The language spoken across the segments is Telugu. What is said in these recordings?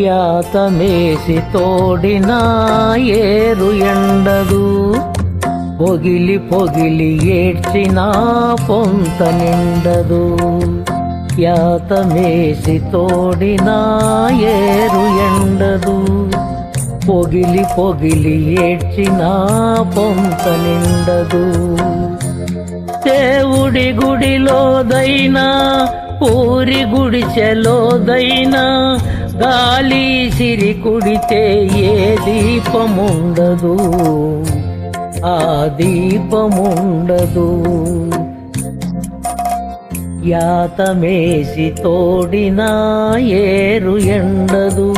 యాతమేసి తోడిన ఏరు ఎండదు, పొగిలి పొగిలి ఏడ్చిన పొంత నిండదు. యాతమేసి తోడిన ఏరు ఎండదు, పొగిలి పొగిలి ఏడ్చిన పొంత నిండదు. దేవుడి గుడిలోదైనా ఊరి గుడిచెలోదైనా గాలి సిరి కుడితే ఏ దీపముండదు, ఆ దీపముండదు. యాతమేసి తోడిన ఏరు ఎండదు,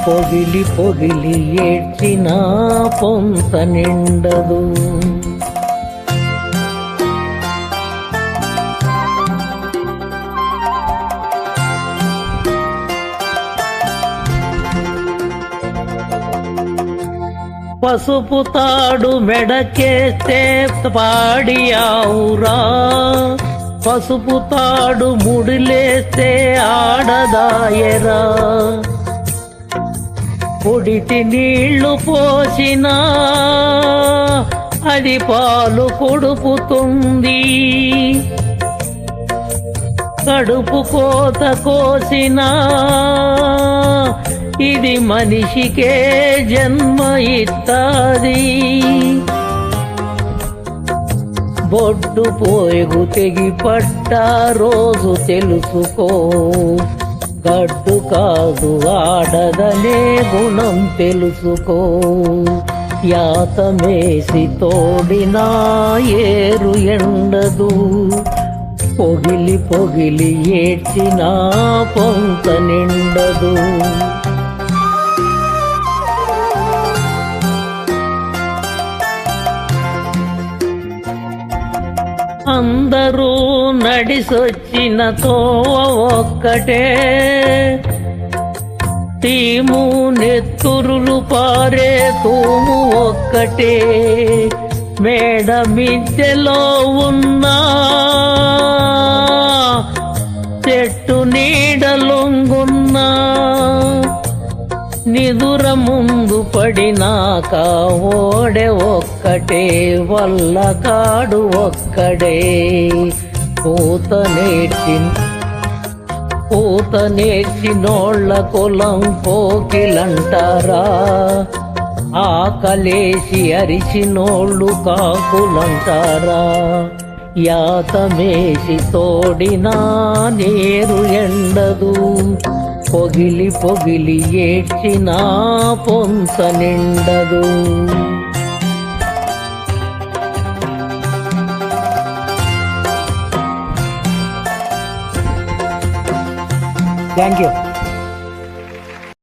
పొగిలి పొగిలి ఏడ్చిన పొంత నిండదు. పసుపు తాడు మెడకేస్తే పాడి ఆవురా, పసుపు తాడు ముడిలేస్తే ఆడదాయరా. పొడిటి నీళ్లు పోసినా అది పాలు కొడుపుతుంది, కడుపు కోత కోసినా ఇది మనిషికే జన్మ ఇత్తాది. బొడ్డు పోయగు తెగి పట్ట రోజు తెలుసుకో, గడ్డు కాదు ఆడదనే గుణం తెలుసుకో. యాతమేసి తోడిన ఏరు ఎండదు, పొగిలి పొగిలి ఏడ్చిన పొంత నిండదు. అందరూ నడిసొచ్చిన తోవ ఒక్కటే, తీము నెత్తురులు పారే తూము ఒక్కటే. మేడ మిద్దెలో ఉన్నా చెట్టు నీడలొంగున్నా, నిదుర ముందు పడినాక ఓడె ఒక్కటే, వల్లకాడు ఒక్కడే. పూత నేర్చినోళ్ళ కులం కోకిలంటారా, ఆకలేసి అరిచినోళ్ళు కాకులంటారా. యాతమేసి తోడిన నేరు ఎండదు, పొగిలి పొగిలి ఏడ్చిన పొంత నిండదు. Thank you.